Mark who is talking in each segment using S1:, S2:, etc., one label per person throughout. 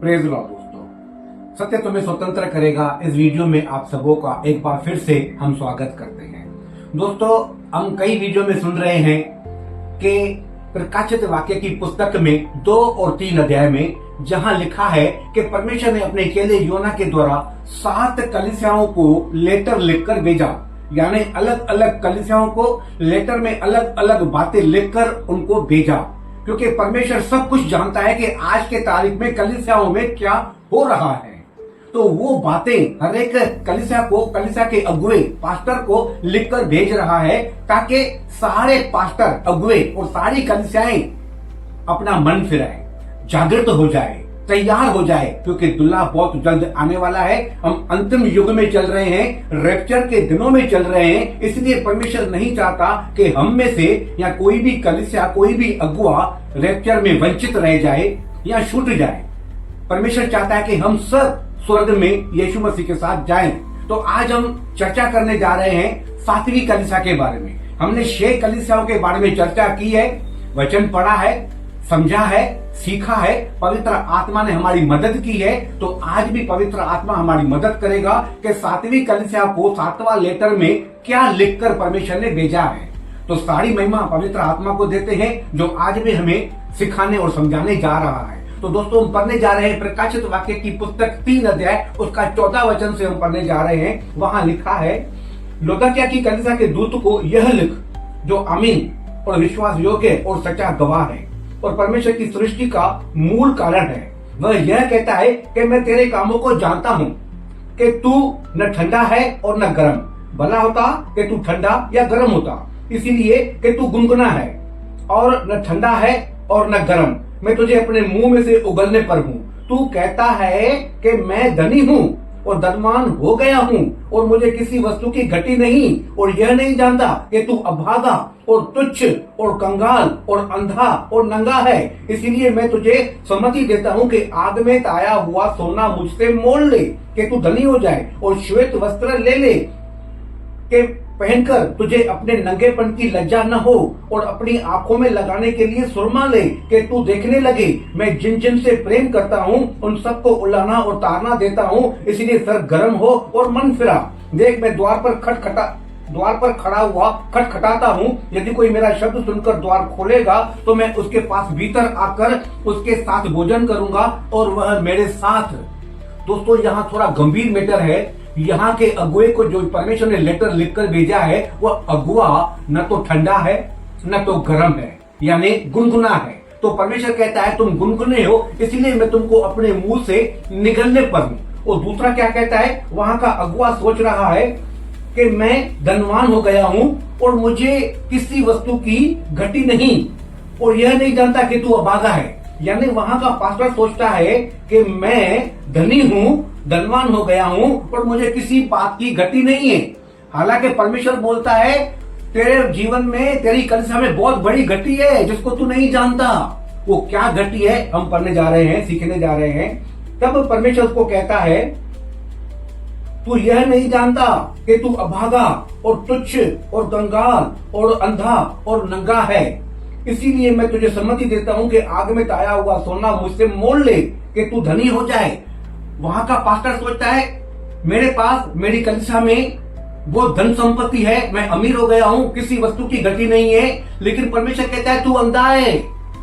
S1: Praise Lord दोस्तों, सत्य तुम्हें स्वतंत्र करेगा। इस वीडियो में आप सबों का एक बार फिर से हम स्वागत करते हैं। दोस्तों, हम कई वीडियो में सुन रहे हैं कि प्रकाशित वाक्य की पुस्तक में 2 और 3 अध्याय में जहां लिखा है कि परमेश्वर ने अपने चेले योना के द्वारा 7 कलीसियाओं को लेटर लिखकर भेजा, यानी अलग अलग कलीसियाओं को लेटर में अलग अलग बातें लिखकर उनको भेजा, क्योंकि परमेश्वर सब कुछ जानता है कि आज के तारीख में कलीसियाओं में क्या हो रहा है। तो वो बातें हर एक कलीसिया के अगुवे पास्टर को लिखकर भेज रहा है, ताकि सारे पास्टर अगुवे और सारी कलीसियाएं अपना मन फिराए, जागृत हो जाए, तैयार हो जाए, क्योंकि दुल्हा बहुत जल्द आने वाला है। हम अंतिम युग में चल रहे हैं, रैप्चर के दिनों में चल रहे हैं। इसलिए परमेश्वर नहीं चाहता कि हम में से या कोई भी कलीसिया, कोई भी अगुआ रैप्चर में वंचित रह जाए या छूट जाए। परमेश्वर चाहता है कि हम सब स्वर्ग में यीशु मसीह के साथ जाएं। तो आज हम चर्चा करने जा रहे हैं 7वीं कलीसिया के बारे में। हमने 6 कलीसियाओं के बारे में चर्चा की है, वचन पढ़ा है, समझा है, सीखा है, पवित्र आत्मा ने हमारी मदद की है। तो आज भी पवित्र आत्मा हमारी मदद करेगा कि 7वीं कलीसिया को 7वां लेटर में क्या लिखकर परमेश्वर ने भेजा है। तो सारी महिमा पवित्र आत्मा को देते हैं, जो आज भी हमें सिखाने और समझाने जा रहा है। तो दोस्तों, हम पढ़ने जा रहे हैं प्रकाशित वाक्य की पुस्तक 3 अध्याय उसका 14 वचन से हम पढ़ने जा रहे हैं। वहां लिखा है, लौदीकिया की कलीसिया के दूत को यह लिख, जो अमीन और विश्वास योग्य और सच्चा गवाह है और परमेश्वर की सृष्टि का मूल कारण है। वह यह कहता है कि मैं तेरे कामों को जानता हूँ कि तू न ठंडा है और न गर्म। भला होता कि तू ठंडा या गर्म होता, इसीलिए कि तू गुनगुना है और न ठंडा है और न गर्म। मैं तुझे अपने मुंह में से उगलने पर हूँ। तू कहता है कि मैं धनी हूँ और धनवान हो गया हूँ और मुझे किसी वस्तु की घटी नहीं, और यह नहीं जानता कि तू अभागा और तुच्छ और कंगाल और अंधा और नंगा है। इसीलिए मैं तुझे सम्मति देता हूँ कि आग में ताया हुआ सोना मुझसे मोल ले कि तू धनी हो जाए, और श्वेत वस्त्र ले ले के पहनकर तुझे अपने नंगेपन की लज्जा न हो, और अपनी आंखों में लगाने के लिए सुरमा ले कि तू देखने लगे। मैं जिन जिन से प्रेम करता हूँ उन सबको उलाना और तारना देता हूँ, इसलिए सर गर्म हो और मन फिरा। देख, मैं द्वार पर खड़ा हुआ खटखटाता हूँ। यदि कोई मेरा शब्द सुनकर द्वार खोलेगा तो मैं उसके पास भीतर आकर उसके साथ भोजन करूंगा और वह मेरे साथ। दोस्तों, यहाँ थोड़ा गंभीर मैटर है। यहाँ के अगुए को जो परमेश्वर ने लेटर लिखकर भेजा है, वह अगुआ न तो ठंडा है न तो गर्म है, यानी गुनगुना है। तो परमेश्वर कहता है तुम गुनगुने हो, इसलिए मैं तुमको अपने मुंह से निगलने पर हूँ। और दूसरा क्या कहता है, वहां का अगुआ सोच रहा है कि मैं धनवान हो गया हूँ और मुझे किसी वस्तु की घटी नहीं, और यह नहीं जानता कि तू अभागा है। यानी वहां का पास्टर सोचता है कि मैं धनी हूँ, धनवान हो गया हूँ और मुझे किसी बात की घटी नहीं है। हालांकि परमेश्वर बोलता है तेरे जीवन में, तेरी कलीसिया में बहुत बड़ी घटी है जिसको तू नहीं जानता। वो क्या घटी है हम पढ़ने जा रहे हैं, सीखने जा रहे हैं। तब परमेश्वर उसको कहता है, तू यह नहीं जानता कि तू अभागा और तुच्छ और कंगाल और अंधा और नंगा है। इसीलिए मैं तुझे सम्मति देता हूँ कि आग में ताया हुआ सोना मुझसे मोल ले कि तू धनी हो जाए। वहां का पास्टर सोचता है मेरे पास, मेरी कलीसिया में वो धन संपत्ति है, मैं अमीर हो गया हूँ, किसी वस्तु की घटी नहीं है। लेकिन परमेश्वर कहता है तू अंधा है।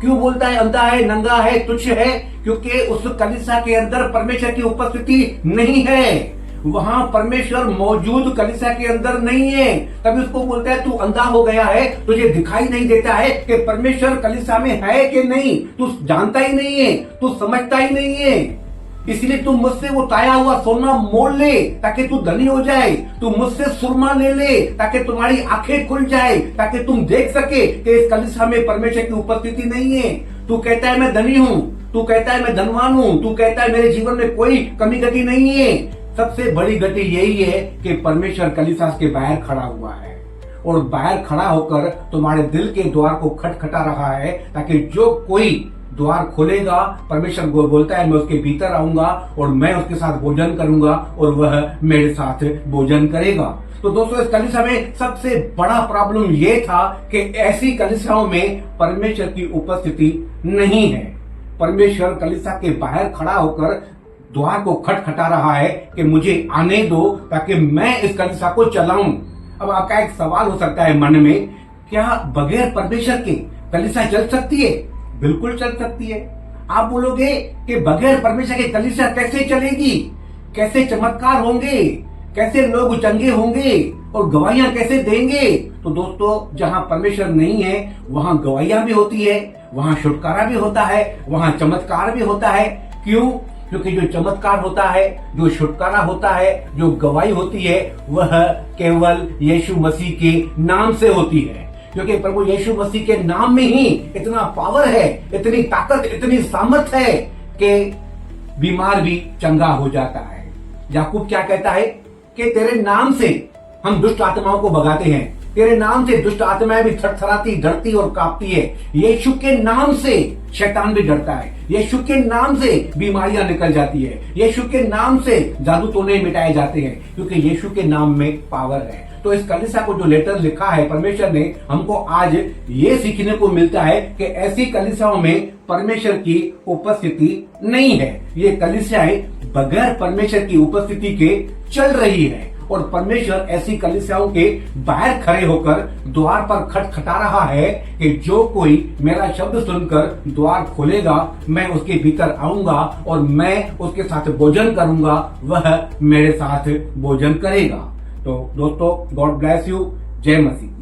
S1: क्यों बोलता है अंधा है, नंगा है, तुच्छ है? क्योंकि उस कलीसिया के अंदर परमेश्वर की उपस्थिति नहीं है। वहां परमेश्वर मौजूद कलीसिया के अंदर नहीं है। तभी उसको बोलता है तू अंधा हो गया है, तुझे दिखाई नहीं देता है कि परमेश्वर कलीसिया में है कि नहीं। तू जानता ही नहीं है, तू समझता ही नहीं है। इसलिए तू मुझसे वो ताया हुआ सोना मोल ले ताकि तू धनी हो जाए। तू मुझसे सुरमा ले ले ताकि तुम्हारी आंखें खुल जाए, ताकि तुम देख सके कि इस कलीसिया में परमेश्वर की उपस्थिति नहीं है। तू कहता है मैं धनी हूँ, तू कहता है मैं धनवान हूँ, तू कहता है मेरे जीवन में कोई कमी घटी नहीं है। सबसे बड़ी घटी यही है कि परमेश्वर कलीसिया के बाहर खड़ा हुआ है और बाहर खड़ा होकर तुम्हारे दिल के द्वार को खटखटा रहा है, ताकि जो कोई द्वार खोलेगा, परमेश्वर बोलता है मैं उसके भीतर आऊंगा और मैं उसके साथ भोजन करूंगा और वह मेरे साथ भोजन करेगा। तो दोस्तों, इस कलीसिया में सबसे बड़ा प्रॉब्लम ये था कि ऐसी कलीसियाओं में परमेश्वर की उपस्थिति नहीं है। परमेश्वर कलीसिया के बाहर खड़ा होकर द्वार को खटखटा रहा है कि मुझे आने दो ताकि मैं इस कलीसिया को चलाऊं। अब आपका एक सवाल हो सकता है मन में, क्या बगैर परमेश्वर के कलीसिया चल सकती है? बिल्कुल चल सकती है। आप बोलोगे कि बगैर परमेश्वर के कलीसिया कैसे चलेगी, कैसे चमत्कार होंगे, कैसे लोग चंगे होंगे और गवाहियां कैसे देंगे? तो दोस्तों, जहां परमेश्वर नहीं है वहां गवाहियां भी होती है, वहां छुटकारा भी होता है, वहां चमत्कार भी होता है। क्यों? क्योंकि जो चमत्कार होता है, जो छुटकारा होता है, जो गवाही होती है, वह केवल यीशु मसीह के नाम से होती है। क्योंकि प्रभु यीशु मसीह के नाम में ही इतना पावर है, इतनी ताकत, इतनी सामर्थ है कि बीमार भी चंगा हो जाता है। याकूब क्या कहता है कि तेरे नाम से हम दुष्ट आत्माओं को भगाते हैं, तेरे नाम से दुष्ट आत्माएं भी थरथराती, डरती और कांपती है। यीशु के नाम से शैतान भी डरता है, यीशु के नाम से बीमारियां निकल जाती है, यीशु के नाम से जादू टोने मिटाए जाते हैं, क्योंकि यीशु के नाम में पावर है। तो इस कलीसिया को जो लेटर लिखा है परमेश्वर ने, हमको आज ये सीखने को मिलता है कि ऐसी कलीसियाओं में परमेश्वर की उपस्थिति नहीं है। ये कलीसियाएं बगैर परमेश्वर की उपस्थिति के चल रही है और परमेश्वर ऐसी कलीसियाओं के बाहर खड़े होकर द्वार पर खटखटा रहा है कि जो कोई मेरा शब्द सुनकर द्वार खोलेगा, मैं उसके भीतर आऊंगा और मैं उसके साथ भोजन करूंगा, वह मेरे साथ भोजन करेगा। तो दोस्तों, गॉड ब्लेस यू। जय मसीह।